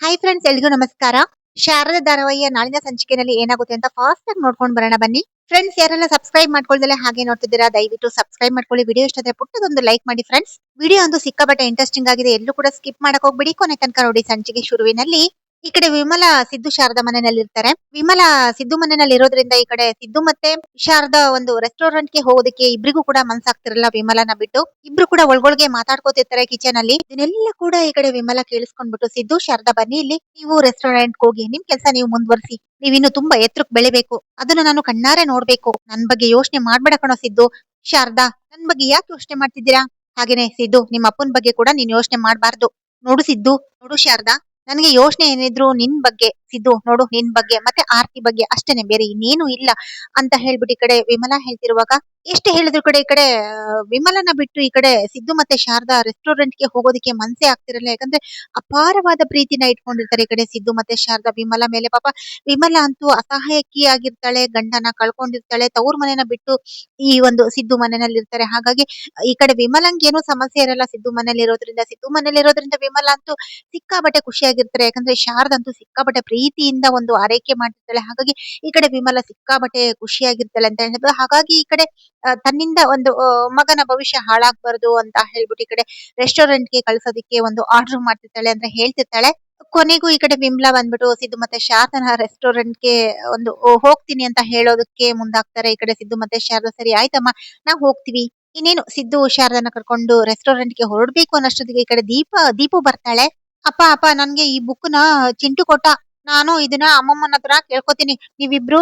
Hi friends, ಎಲ್ರಿಗೂ ನಮಸ್ಕಾರ. ಶಾರದಾ ಧಾರಾವಾಹಿಯ ನಾಳಿನ ಸಂಚಿಕೆಯಲ್ಲಿ ಏನಾಗುತ್ತೆ ಅಂತ ಫಾಸ್ಟ್ ಆಗಿ ನೋಡ್ಕೊಂಡು ಬರೋಣ ಬನ್ನಿ. ಫ್ರೆಂಡ್ಸ್, ಯಾರೆಲ್ಲ ಸಬ್ಸ್ಕ್ರೈಬ್ ಮಾಡ್ಕೊಳ್ದಲೆ ಹಾಗೆ ನೋಡ್ತಿದ್ದೀರಾ, ದಯವಿಟ್ಟು ಸಬ್ಸ್ಕ್ರೈಬ್ ಮಾಡ್ಕೊಳ್ಳಿ. ವಿಡಿಯೋ ಇಷ್ಟ ಆದ್ರೆ ಪುಟ್ಟದೊಂದು ಲೈಕ್ ಮಾಡಿ ಫ್ರೆಂಡ್ಸ್. ವಿಡಿಯೋ ಅಂತೂ ಸಿಕ್ಕಾಪಟ್ಟೆ ಇಂಟ್ರೆಸ್ಟಿಂಗ್ ಆಗಿದೆ, ಎಲ್ಲೂ ಕೂಡ ಸ್ಕಿಪ್ ಮಾಡಕ್ ಹೋಗ್ಬಿಡಿ, ಕೊನೆ ತನಕ ನೋಡಿ. ಸಂಚಿಕೆ ಶುರುವಿನಲ್ಲಿ ಈ ಕಡೆ ವಿಮಲಾ ಸಿದ್ದು ಶಾರದಾ ಮನೆಯಲ್ಲಿ ಇರ್ತಾರೆ. ವಿಮಲಾ ಸಿದ್ದು ಮನೆಯಲ್ಲಿ ಇರೋದ್ರಿಂದ ಈ ಕಡೆ ಸಿದ್ದು ಮತ್ತೆ ಶಾರದಾ ಒಂದು ರೆಸ್ಟೋರೆಂಟ್ ಗೆ ಹೋಗೋದಕ್ಕೆ ಇಬ್ರಿಗೂ ಕೂಡ ಮನ್ಸಾಗ್ತಿರಲ್ಲ. ವಿಮಲನ ಬಿಟ್ಟು ಇಬ್ರು ಕೂಡ ಒಳಗೊಳಗೆ ಮಾತಾಡ್ಕೋತಿರ್ತಾರೆ ಕಿಚನ್ ಅಲ್ಲಿ. ಇದನ್ನೆಲ್ಲ ಕೂಡ ಈ ಕಡೆ ವಿಮಲಾ ಕೇಳಿಸ್ಕೊಂಡ್ಬಿಟ್ಟು, ಸಿದ್ದು ಶಾರದಾ ಬನ್ನಿ ಇಲ್ಲಿ, ನೀವು ರೆಸ್ಟೋರೆಂಟ್ ಹೋಗಿ ನಿಮ್ ಕೆಲಸ ನೀವು ಮುಂದುವರಿಸಿ, ನೀವಿನ್ನು ತುಂಬಾ ಎತ್ತರಕ್ಕೆ ಬೆಳಿಬೇಕು, ಅದನ್ನ ನಾನು ಕಣ್ಣಾರೆ ನೋಡ್ಬೇಕು. ನನ್ ಬಗ್ಗೆ ಯೋಚನೆ ಮಾಡ್ಬೇಡ ಕಣೋ ಸಿದ್ದು. ಶಾರದಾ, ನನ್ ಬಗ್ಗೆ ಯಾಕೆ ಯೋಚನೆ ಮಾಡ್ತಿದ್ದೀರಾ? ಹಾಗೇನೆ ಸಿದ್ದು, ನಿಮ್ಮ ಅಪ್ಪನ ಬಗ್ಗೆ ಕೂಡ ನೀನ್ ಯೋಚನೆ ಮಾಡ್ಬಾರ್ದು. ನೋಡು ಸಿದ್ದು, ನೋಡು ಶಾರದಾ, ನನಗೆ ಯೋಚನೆ ಏನಿದ್ರು ನಿನ್ ಬಗ್ಗೆ ಸಿದ್ದು, ನೋಡು ನಿನ್ ಬಗ್ಗೆ ಮತ್ತೆ ಆರ್ತಿ ಬಗ್ಗೆ ಅಷ್ಟೇನೆ, ಬೇರೆ ಇನ್ನೇನು ಇಲ್ಲ ಅಂತ ಹೇಳ್ಬಿಟ್ಟು ಈ ಕಡೆ ವಿಮಲಾ ಹೇಳ್ತಿರುವಾಗ, ಎಷ್ಟು ಹೇಳಿದ್ರು ಕಡೆ ಈ ಕಡೆ ವಿಮಲನ ಬಿಟ್ಟು ಈ ಕಡೆ ಸಿದ್ದು ಮತ್ತೆ ಶಾರದಾ ರೆಸ್ಟೋರೆಂಟ್ ಗೆ ಹೋಗೋದಕ್ಕೆ ಮನ್ಸೇ ಆಗ್ತಿರಲ್ಲ. ಯಾಕಂದ್ರೆ ಅಪಾರವಾದ ಪ್ರೀತಿನ ಇಟ್ಕೊಂಡಿರ್ತಾರೆ ಈ ಕಡೆ ಸಿದ್ದು ಮತ್ತೆ ಶಾರದಾ ವಿಮಲಾ ಮೇಲೆ. ಪಾಪ ವಿಮಲಾ ಅಂತೂ ಅಸಹಾಯಕಿ ಆಗಿರ್ತಾಳೆ, ಗಂಡನ ಕಳ್ಕೊಂಡಿರ್ತಾಳೆ, ತವ್ರ ಮನೆನ ಬಿಟ್ಟು ಈ ಒಂದು ಸಿದ್ದು ಮನೆಯಲ್ಲಿ ಇರ್ತಾರೆ. ಹಾಗಾಗಿ ಈ ಕಡೆ ವಿಮಲಂಗೆ ಏನೂ ಸಮಸ್ಯೆ ಇರಲ್ಲ ಸಿದ್ದು ಮನೇಲಿ ಇರೋದ್ರಿಂದ. ಸಿದ್ದು ಮನೇಲಿ ಇರೋದ್ರಿಂದ ವಿಮಲಾ ಅಂತೂ ಸಿಕ್ಕಾಬಟ್ಟೆ ಖುಷಿಯಾಗಿರ್ತಾರೆ. ಯಾಕಂದ್ರೆ ಶಾರದಾ ಅಂತೂ ಸಿಕ್ಕಾಬಟ್ಟೆ ಪ್ರೀತಿಯಿಂದ ಒಂದು ಆರೈಕೆ ಮಾಡ್ತಿರ್ತಾಳೆ. ಹಾಗಾಗಿ ಈ ಕಡೆ ವಿಮಲಾ ಸಿಕ್ಕಾಬಟ್ಟೆ ಖುಷಿಯಾಗಿರ್ತಾಳೆ ಅಂತ ಹೇಳಿದ್ರು. ಹಾಗಾಗಿ ಈ ಕಡೆ ತನ್ನಿಂದ ಒಂದು ಮಗನ ಭವಿಷ್ಯ ಹಾಳಾಗ್ಬಾರ್ದು ಅಂತ ಹೇಳ್ಬಿಟ್ಟು ಈ ಕಡೆ ರೆಸ್ಟೋರೆಂಟ್ ಗೆ ಕಳ್ಸೋದಿಕ್ಕೆ ಒಂದು ಆರ್ಡರ್ ಮಾಡ್ತಿರ್ತಾಳೆ ಅಂದ್ರೆ ಹೇಳ್ತಿರ್ತಾಳೆ. ಕೊನೆಗೂ ಈ ಕಡೆ ವಿಮಲಾ ಬಂದ್ಬಿಟ್ಟು ಸಿದ್ದು ಮತ್ತೆ ಶಾರದನ ರೆಸ್ಟೋರೆಂಟ್ ಗೆ ಒಂದು ಹೋಗ್ತೀನಿ ಅಂತ ಹೇಳೋದಕ್ಕೆ ಮುಂದಾಗ್ತಾರೆ. ಈ ಕಡೆ ಸಿದ್ದು ಮತ್ತೆ ಶಾರದಾ, ಸರಿ ಆಯ್ತಮ್ಮ, ನಾವ್ ಹೋಗ್ತೀವಿ. ಇನ್ನೇನು ಸಿದ್ದು ಶಾರದನ ಕರ್ಕೊಂಡು ರೆಸ್ಟೋರೆಂಟ್ ಗೆ ಹೊರಡ್ಬೇಕು ಅನ್ನೋಷ್ಟೊತ್ತಿಗೆ ಈ ಕಡೆ ದೀಪು ಬರ್ತಾಳೆ. ಅಪ್ಪ ಅಪ್ಪ, ನನ್ಗೆ ಈ ಬುಕ್ ನ ಚಿಂಟು ಕೊಟ್ಟ, ನಾನು ಇದನ್ನ ಅಮ್ಮಮ್ಮನ ಹತ್ರ ಕೇಳ್ಕೊತೀನಿ, ನೀವಿಬ್ರು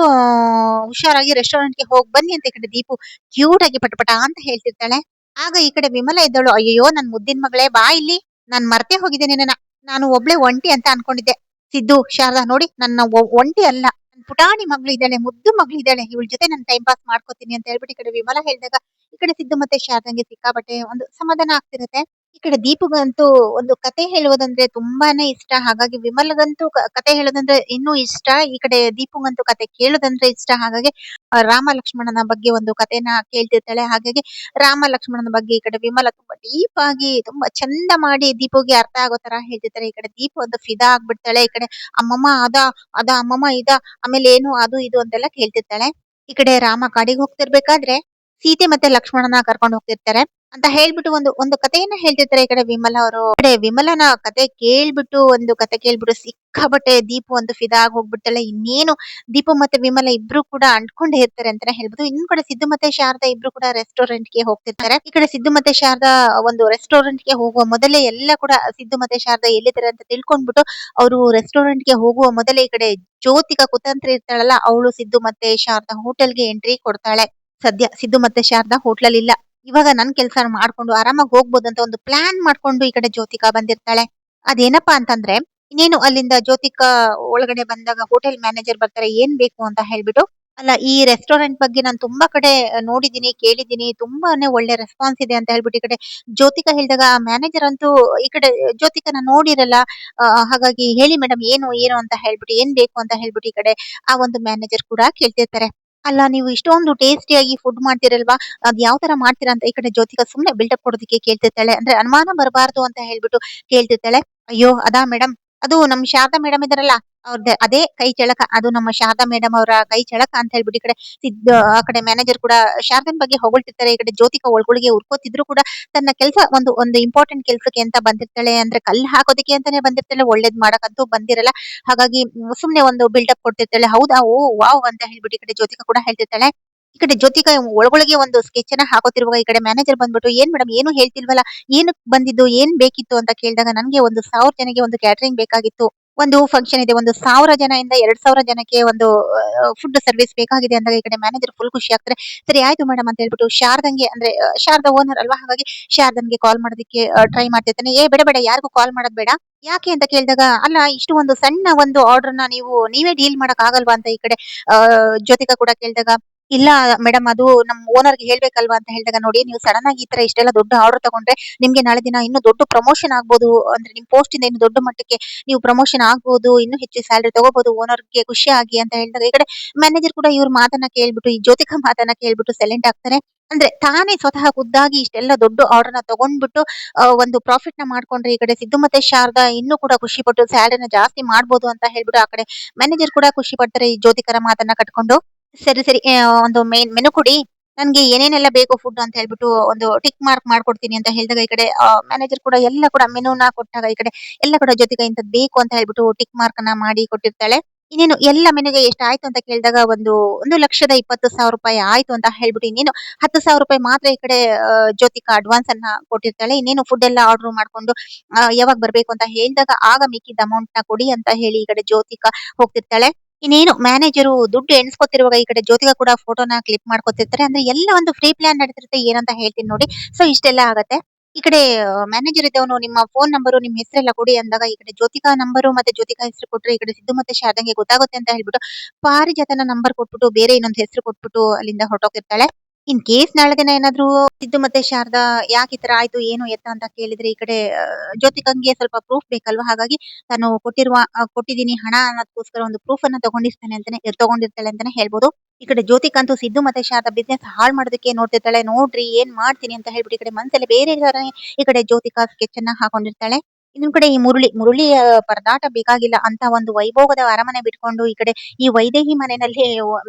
ಹುಷಾರಾಗಿ ರೆಸ್ಟೋರೆಂಟ್ ಗೆ ಹೋಗ್ ಬನ್ನಿ ಅಂತ ಈ ಕಡೆ ದೀಪು ಕ್ಯೂಟ್ ಆಗಿ ಪಟಪಟ ಅಂತ ಹೇಳ್ತಿರ್ತಾಳೆ. ಆಗ ಈ ಕಡೆ ವಿಮಲಾ ಇದ್ದಳು, ಅಯ್ಯೋ ನನ್ ಮುದ್ದಿನ ಮಗಳೇ, ಬಾ ಇಲ್ಲಿ, ನಾನ್ ಮರ್ತೇ ಹೋಗಿದ್ದೆ ನಿನ್ನ, ನಾನು ಒಬ್ಳೆ ಒಂಟಿ ಅಂತ ಅನ್ಕೊಂಡಿದ್ದೆ. ಸಿದ್ದು ಶಾರದಾ ನೋಡಿ, ನನ್ನ ಒಂಟಿ ಅಲ್ಲ, ನನ್ ಪುಟಾಣಿ ಮಗಳು ಇದ್ದಾಳೆ, ಮುದ್ದು ಮಗಳು ಇದ್ದಾಳೆ, ಇವಳ ಜೊತೆ ನಾನು ಟೈಮ್ ಪಾಸ್ ಮಾಡ್ಕೋತೀನಿ ಅಂತ ಹೇಳ್ಬಿಟ್ಟು ಈ ಕಡೆ ವಿಮಲಾ ಹೇಳಿದಾಗ ಈ ಕಡೆ ಸಿದ್ದು ಮತ್ತೆ ಶಾರದಂಗೆ ಸಿಕ್ಕಾಬಟ್ಟೆ ಒಂದು ಸಮಾಧಾನ ಆಗ್ತಿರುತ್ತೆ. ಈ ಕಡೆ ದೀಪಗಂತೂ ಒಂದು ಕತೆ ಹೇಳುವುದಂದ್ರೆ ತುಂಬಾನೇ ಇಷ್ಟ. ಹಾಗಾಗಿ ವಿಮಲಗಂತೂ ಕತೆ ಹೇಳೋದಂದ್ರೆ ಇನ್ನೂ ಇಷ್ಟ. ಈ ಕಡೆ ದೀಪಂಗಂತೂ ಕತೆ ಕೇಳೋದಂದ್ರೆ ಇಷ್ಟ. ಹಾಗಾಗಿ ರಾಮ ಲಕ್ಷ್ಮಣನ ಬಗ್ಗೆ ಒಂದು ಕತೆನ ಕೇಳ್ತಿರ್ತಾಳೆ. ಹಾಗಾಗಿ ರಾಮ ಲಕ್ಷ್ಮಣನ ಬಗ್ಗೆ ಈ ಕಡೆ ವಿಮಲ ತುಂಬಾ ಡೀಪ್ ಆಗಿ ತುಂಬಾ ಚಂದ ಮಾಡಿ ದೀಪುಗೆ ಅರ್ಥ ಆಗೋ ತರ ಹೇಳ್ತಿರ್ತಾರೆ. ಈ ಕಡೆ ದೀಪ ಒಂದು ಫಿದಾ ಆಗ್ಬಿಡ್ತಾಳೆ. ಈ ಕಡೆ ಅಮ್ಮಮ್ಮ ಅದ ಅಮ್ಮಮ್ಮ ಆಮೇಲೆ ಏನು ಅದು ಇದು ಅಂತೆಲ್ಲ ಕೇಳ್ತಿರ್ತಾಳೆ. ಈ ಕಡೆ ರಾಮ ಕಾಡಿಗೆ ಹೋಗ್ತಿರ್ಬೇಕಾದ್ರೆ ಸೀತೆ ಮತ್ತೆ ಲಕ್ಷ್ಮಣನ ಕರ್ಕೊಂಡು ಹೋಗ್ತಿರ್ತಾರೆ ಅಂತ ಹೇಳ್ಬಿಟ್ಟು ಒಂದು ಒಂದು ಕಥೆಯನ್ನ ಹೇಳ್ತಿರ್ತಾರೆ. ಈ ಕಡೆ ವಿಮಲಾ ಅವರು ವಿಮಲನ ಕತೆ ಕೇಳ್ಬಿಟ್ಟು ಒಂದು ಕತೆ ಕೇಳ್ಬಿಟ್ಟು ಸಿಕ್ಕಾಬಟ್ಟೆ ದೀಪು ಒಂದು ಫಿದಾ ಆಗಿ ಹೋಗ್ಬಿಡ್ತಾಳೆ. ಇನ್ನೇನು ದೀಪು ಮತ್ತೆ ವಿಮಲಾ ಇಬ್ರು ಕೂಡ ಅಂಟ್ಕೊಂಡೇ ಇರ್ತಾರೆ ಅಂತಾನೆ ಹೇಳ್ಬೋದು. ಇನ್ ಕಡೆ ಸಿದ್ದು ಮತ್ತೆ ಶಾರದಾ ಇಬ್ರು ಕೂಡ ರೆಸ್ಟೋರೆಂಟ್ ಗೆ ಹೋಗ್ತಿರ್ತಾರೆ. ಈ ಕಡೆ ಸಿದ್ದು ಮತ್ತೆ ಶಾರದಾ ಒಂದು ರೆಸ್ಟೋರೆಂಟ್ ಗೆ ಹೋಗುವ ಮೊದಲೇ ಎಲ್ಲ ಕೂಡ ಸಿದ್ದು ಮತ್ತೆ ಶಾರದಾ ಎಲ್ಲಿದ್ದಾರೆ ಅಂತ ತಿಳ್ಕೊಂಡ್ಬಿಟ್ಟು ಅವರು ರೆಸ್ಟೋರೆಂಟ್ ಗೆ ಹೋಗುವ ಮೊದಲೇ ಈ ಕಡೆ ಜ್ಯೋತಿಕಾ ಕುತಂತ್ರಿ ಇರ್ತಾಳಲ್ಲ, ಅವಳು ಸಿದ್ದು ಮತ್ತೆ ಶಾರದಾ ಹೋಟೆಲ್ ಗೆ ಎಂಟ್ರಿ ಕೊಡ್ತಾಳೆ. ಸದ್ಯ ಸಿದ್ದು ಮತ್ತೆ ಶಾರದಾ ಹೋಟ್ಲಲ್ಲಿ ಇಲ್ಲ, ಇವಾಗ ನನ್ ಕೆಲ್ಸ ಮಾಡ್ಕೊಂಡು ಆರಾಮಾಗಿ ಹೋಗ್ಬೋದು ಅಂತ ಒಂದು ಪ್ಲಾನ್ ಮಾಡ್ಕೊಂಡು ಈ ಕಡೆ ಜ್ಯೋತಿಕಾ ಬಂದಿರ್ತಾಳೆ. ಅದೇನಪ್ಪಾ ಅಂತಂದ್ರೆ, ಇನ್ನೇನು ಅಲ್ಲಿಂದ ಜ್ಯೋತಿಕಾ ಒಳಗಡೆ ಬಂದಾಗ ಹೋಟೆಲ್ ಮ್ಯಾನೇಜರ್ ಬರ್ತಾರೆ. ಏನ್ ಬೇಕು ಅಂತ ಹೇಳ್ಬಿಟ್ಟು, ಅಲ್ಲ ಈ ರೆಸ್ಟೋರೆಂಟ್ ಬಗ್ಗೆ ನಾನು ತುಂಬಾ ಕಡೆ ನೋಡಿದೀನಿ, ಕೇಳಿದೀನಿ, ತುಂಬಾನೇ ಒಳ್ಳೆ ರೆಸ್ಪಾನ್ಸ್ ಇದೆ ಅಂತ ಹೇಳ್ಬಿಟ್ಟು ಈ ಕಡೆ ಜ್ಯೋತಿಕಾ ಹೇಳಿದಾಗ ಮ್ಯಾನೇಜರ್ ಅಂತೂ ಈ ಕಡೆ ಜ್ಯೋತಿಕಾನ ನೋಡಿರಲ್ಲ. ಹಾಗಾಗಿ ಹೇಳಿ ಮೇಡಮ್, ಏನು ಏನು ಅಂತ ಹೇಳ್ಬಿಟ್ಟು, ಏನ್ ಬೇಕು ಅಂತ ಹೇಳ್ಬಿಟ್ಟು ಈ ಕಡೆ ಆ ಒಂದು ಮ್ಯಾನೇಜರ್ ಕೂಡ ಕೇಳ್ತಿರ್ತಾರೆ. ಅಲ್ಲ, ನೀವು ಇಷ್ಟೊಂದು ಟೇಸ್ಟಿಯಾಗಿ ಫುಡ್ ಮಾಡ್ತಿರಲ್ವಾ, ಅದ್ ಯಾವ ತರ ಮಾಡ್ತೀರಾ ಅಂತ ಈ ಕಡೆ ಜ್ಯೋತಿಕಾ ಸುಮ್ನೆ ಬಿಲ್ಡಪ್ ಕೊಡೋದಕ್ಕೆ ಕೇಳ್ತಿರ್ತಾಳೆ. ಅಂದ್ರೆ ಅನುಮಾನ ಬರಬಾರ್ದು ಅಂತ ಹೇಳ್ಬಿಟ್ಟು ಕೇಳ್ತಿರ್ತಾಳೆ. ಅಯ್ಯೋ ಅದಾ ಮೇಡಮ್, ಅದು ನಮ್ ಶಾರದಾ ಮೇಡಮ್ ಇದಾರಲ್ಲ, ಅವ್ರದ್ದೇ ಅದೇ ಕೈ ಚಳಕ, ಅದು ನಮ್ಮ ಶಾರದಾ ಮೇಡಮ್ ಅವರ ಕೈ ಚಳಕ ಅಂತ ಹೇಳ್ಬಿಟ್ಟು ಈ ಕಡೆ ಆ ಕಡೆ ಮ್ಯಾನೇಜರ್ ಕೂಡ ಶಾರದನ್ ಬಗ್ಗೆ ಹೊಗಳ್ತಿರ್ತಾರೆ. ಈ ಕಡೆ ಜ್ಯೋತಿಕಾ ಒಳಗೊಳಗೆ ಉರ್ಕೋತಿದ್ರು ಕೂಡ ತನ್ನ ಕೆಲಸ ಒಂದು ಒಂದು ಇಂಪಾರ್ಟೆಂಟ್ ಕೆಲ್ಸಕ್ಕೆ ಅಂತ ಬಂದಿರ್ತಾಳೆ. ಅಂದ್ರೆ ಕಲ್ಲು ಹಾಕೋದಕ್ಕೆ ಅಂತಾನೆ ಬಂದಿರ್ತಾಳೆ, ಒಳ್ಳೇದ್ ಮಾಡಕ್ಕಂತೂ ಬಂದಿರಲ್ಲ. ಹಾಗಾಗಿ ಸುಮ್ನೆ ಒಂದು ಬಿಲ್ಡಪ್ ಕೊಡ್ತಿರ್ತಾಳೆ. ಹೌದಾ, ಓ ವಾವ್ ಅಂತ ಹೇಳ್ಬಿಟ್ಟು ಈ ಕಡೆ ಜ್ಯೋತಿಕಾ ಕೂಡ ಹೇಳ್ತಿರ್ತಾಳೆ. ಈ ಕಡೆ ಜ್ಯೋತಿಕಾ ಒಳಗೊಳಗೆ ಒಂದು ಸ್ಕೆಚ್ ಅನ್ನ ಹಾಕೋತಿರುವಾಗ ಈ ಕಡೆ ಮ್ಯಾನೇಜರ್ ಬಂದ್ಬಿಟ್ಟು, ಏನ್ ಮೇಡಮ್ ಏನು ಹೇಳ್ತಿಲ್ವಲ್ಲ, ಏನಕ್ ಬಂದಿದ್ದು, ಏನ್ ಬೇಕಿತ್ತು ಅಂತ ಕೇಳಿದಾಗ, ನನ್ಗೆ 1,000 ಜನಕ್ಕೆ ಒಂದು ಕ್ಯಾಟರಿಂಗ್ ಬೇಕಾಗಿತ್ತು, ಒಂದು ಫಂಕ್ಷನ್ ಇದೆ, 1,000 ಜನದಿಂದ 2,000 ಜನಕ್ಕೆ ಒಂದು ಫುಡ್ ಸರ್ವಿಸ್ ಬೇಕಾಗಿದೆ ಅಂದಾಗ ಈ ಕಡೆ ಮ್ಯಾನೇಜರ್ ಫುಲ್ ಖುಷಿ ಆಗ್ತಾರೆ. ಸರಿ ಆಯ್ತು ಮೇಡಮ್ ಅಂತ ಹೇಳ್ಬಿಟ್ಟು ಶಾರದಂಗೆ, ಅಂದ್ರೆ ಶಾರದಾ ಓನರ್ ಅಲ್ವಾ, ಹಾಗಾಗಿ ಶಾರದನ್ಗೆ ಕಾಲ್ ಮಾಡೋದಕ್ಕೆ ಟ್ರೈ ಮಾಡ್ತಿರ್ತಾನೆ. ಬೇಡ ಬೇಡ, ಯಾರಿಗೂ ಕಾಲ್ ಮಾಡೋದ್ ಬೇಡ. ಯಾಕೆ ಅಂತ ಕೇಳಿದಾಗ, ಅಲ್ಲ ಇಷ್ಟು ಒಂದು ಸಣ್ಣ ಒಂದು ಆರ್ಡರ್ ನ ನೀವೇ ಡೀಲ್ ಮಾಡಕ್ ಆಗಲ್ವಾ ಅಂತ ಈ ಕಡೆ ಜ್ಯೋತಿಕಾ ಕೂಡ ಕೇಳಿದಾಗ, ಇಲ್ಲ ಮೇಡಮ್ ಅದು ನಮ್ ಓನರ್‌ಗೆ ಹೇಳ್ಬೇಕಲ್ವಾ ಅಂತ ಹೇಳಿದಾಗ ನೋಡಿ ನೀವು ಸಡನ್ ಆಗಿ ಈ ತರ ಇಷ್ಟೆಲ್ಲ ದೊಡ್ಡ ಆರ್ಡರ್ ತಗೊಂಡ್ರೆ ನಿಮ್ಗೆ ನಾಳೆ ದಿನ ಇನ್ನೂ ದೊಡ್ಡ ಪ್ರಮೋಷನ್ ಆಗ್ಬೋದು. ಅಂದ್ರೆ ನಿಮ್ ಪೋಸ್ಟ್ ಇಂದ ಇನ್ನು ದೊಡ್ಡ ಮಟ್ಟಕ್ಕೆ ನೀವು ಪ್ರಮೋಷನ್ ಆಗ್ಬೋದು. ಇನ್ನೂ ಹೆಚ್ಚು ಸ್ಯಾಲರಿ ತಗೋಬಹುದು ಓನರ್‌ಗೆ ಖುಷಿಯಾಗಿ ಅಂತ ಹೇಳಿದಾಗ ಈ ಕಡೆ ಮ್ಯಾನೇಜರ್ ಕೂಡ ಇವ್ರ ಮಾತನ್ನ ಕೇಳ್ಬಿಟ್ಟು ಈ ಜ್ಯೋತಿಕಾ ಮಾತನ್ನ ಕೇಳ್ಬಿಟ್ಟು ಸೈಲೆಂಟ್ ಆಗ್ತಾರೆ. ಅಂದ್ರೆ ತಾನೇ ಸ್ವತಃ ಖುದ್ದಾಗಿ ಇಷ್ಟೆಲ್ಲ ದೊಡ್ಡ ಆರ್ಡರ್‌ನ ತಗೊಂಡ್ಬಿಟ್ಟು ಒಂದು ಪ್ರಾಫಿಟ್‌ನ ಮಾಡ್ಕೊಂಡ್ರೆ ಈ ಕಡೆ ಸಿದ್ದು ಮತ್ತೆ ಶಾರದಾ ಇನ್ನೂ ಕೂಡ ಖುಷಿ ಪಟ್ಟು ಸ್ಯಾಲರಿನ ಜಾಸ್ತಿ ಮಾಡ್ಬೋದು ಅಂತ ಹೇಳ್ಬಿಟ್ಟು ಆ ಕಡೆ ಮ್ಯಾನೇಜರ್ ಕೂಡ ಖುಷಿ ಪಡ್ತಾರೆ ಈ ಜ್ಯೋತಿಕರ ಮಾತನ್ನ ಕಟ್ಕೊಂಡು. ಸರಿ, ಸರಿ. ಒಂದು ಮೆನು ಕೊಡಿ. ನನ್ಗೆ ಏನೇನೆಲ್ಲ ಬೇಕು ಫುಡ್ ಅಂತ ಹೇಳ್ಬಿಟ್ಟು ಒಂದು ಟಿಕ್ ಮಾರ್ಕ್ ಮಾಡ್ಕೊಡ್ತೀನಿ ಅಂತ ಹೇಳಿದಾಗ ಈ ಕಡೆ ಮ್ಯಾನೇಜರ್ ಕೂಡ ಎಲ್ಲ ಕೂಡ ಮೆನುನ ಕೊಟ್ಟಾಗ ಈ ಕಡೆ ಎಲ್ಲ ಕೂಡ ಜೊತೆಗೆ ಇಂಥದ್ದು ಬೇಕು ಅಂತ ಹೇಳ್ಬಿಟ್ಟು ಟಿಕ್ ಮಾರ್ಕ್ ಅನ್ನ ಮಾಡಿ ಕೊಟ್ಟಿರ್ತಾಳೆ. ಇನ್ನೇನು ಎಲ್ಲ ಮೆನುಗೆ ಎಷ್ಟಾಯ್ತು ಅಂತ ಕೇಳಿದಾಗ ₹1,20,000 ಆಯ್ತು ಅಂತ ಹೇಳ್ಬಿಟ್ಟು ಇನ್ನೇನು ₹10,000 ಮಾತ್ರ ಈ ಕಡೆ ಜ್ಯೋತಿಕಾ ಅಡ್ವಾನ್ಸ್ ಅನ್ನ ಕೊಟ್ಟಿರ್ತಾಳೆ. ಇನ್ನೇನು ಫುಡ್ ಎಲ್ಲ ಆರ್ಡರ್ ಮಾಡ್ಕೊಂಡು ಯಾವಾಗ ಬರ್ಬೇಕು ಅಂತ ಹೇಳಿದಾಗ ಆಗ ಮಿಕ್ಕಿದ ಅಮೌಂಟ್ ನ ಕೊಡಿ ಅಂತ ಹೇಳಿ ಈ ಕಡೆ ಜ್ಯೋತಿಕಾ ಹೋಗ್ತಿರ್ತಾಳೆ. ಇನ್ನೇನು ಮ್ಯಾನೇಜರು ದುಡ್ಡು ಎಣಿಸ್ಕೊತಿರುವಾಗ ಈ ಕಡೆ ಜ್ಯೋತಿಕಾ ಕೂಡ ಫೋಟೋನ ಕ್ಲಿಕ್ ಮಾಡ್ಕೊತಿರ್ತಾರೆ. ಅಂದ್ರೆ ಎಲ್ಲ ಒಂದು ಪ್ರೀ ಪ್ಲಾನ್ ನಡೀತಿರುತ್ತೆ ಏನಂತ ಹೇಳ್ತೀನಿ ನೋಡಿ. ಸೊ ಇಷ್ಟೆಲ್ಲ ಆಗತ್ತೆ. ಈ ಕಡೆ ಮ್ಯಾನೇಜರ್ ಇದ್ದವನು ನಿಮ್ಮ ಫೋನ್ ನಂಬರು ನಿಮ್ ಹೆಸರೆಲ್ಲ ಕೊಡಿ ಅಂದಾಗ ಈ ಕಡೆ ಜ್ಯೋತಿಕಾ ನಂಬರು ಮತ್ತೆ ಜ್ಯೋತಿಕಾ ಹೆಸರು ಕೊಟ್ರೆ ಈ ಕಡೆ ಸಿದ್ದು ಮತ್ತೆ ಶಾರದಾಂಗೆ ಗೊತ್ತಾಗುತ್ತೆ ಅಂತ ಹೇಳ್ಬಿಟ್ಟು ಪಾರಿಜಾತನ ನಂಬರ್ ಕೊಟ್ಬಿಟ್ಟು ಬೇರೆ ಇನ್ನೊಂದು ಹೆಸರು ಕೊಟ್ಬಿಟ್ಟು ಅಲ್ಲಿಂದ ಹೊರಟೋಗಿರ್ತಾಳೆ. ಇನ್ ಕೇಸ್ ನಾಳೆ ದಿನ ಏನಾದ್ರು ಸಿದ್ದು ಮತ್ತೆ ಶಾರದಾ ಯಾಕೆ ಈ ತರ ಆಯ್ತು ಏನು ಎತ್ತ ಅಂತ ಕೇಳಿದ್ರೆ ಈ ಕಡೆ ಜ್ಯೋತಿಕಂಗೆ ಸ್ವಲ್ಪ ಪ್ರೂಫ್ ಬೇಕಲ್ವಾ ಹಾಗಾಗಿ ತಾನು ಕೊಟ್ಟಿದ್ದೀನಿ ಹಣ ಅನ್ನೋದಕ್ಕೋಸ್ಕರ ಒಂದು ಪ್ರೂಫ್ ಅನ್ನ ತಗೊಂಡಿರ್ತಾಳೆ ಅಂತಾನೆ ಹೇಳ್ಬೋದು. ಈ ಕಡೆ ಜ್ಯೋತಿಕಂತೂ ಸಿದ್ದು ಮತ್ತೆ ಶಾರದಾ ಬಿಸ್ನೆಸ್ ಹಾಳು ಮಾಡೋದಕ್ಕೆ ನೋಡ್ತಿರ್ತಾಳೆ. ನೋಡ್ರಿ ಏನ್ ಮಾಡ್ತೀನಿ ಅಂತ ಹೇಳ್ಬಿಟ್ಟು ಈ ಕಡೆ ಮನ್ಸಲ್ಲಿ ಬೇರೆ ಈ ಕಡೆ ಜ್ಯೋತಿಕಾ ಸ್ಕೆಚ್ ಅನ್ನ ಹಾಕೊಂಡಿರ್ತಾಳೆ. ಇನ್ನೊಂದ್ ಕಡೆ ಈ ಮುರುಳಿ ಪರದಾಟ ಬೇಕಾಗಿಲ್ಲ ಅಂತ ಒಂದು ವೈಭೋಗದ ಅರಮನೆ ಬಿಟ್ಕೊಂಡು ಈ ಕಡೆ ಈ ವೈದೇಹಿ ಮನೆಯಲ್ಲಿ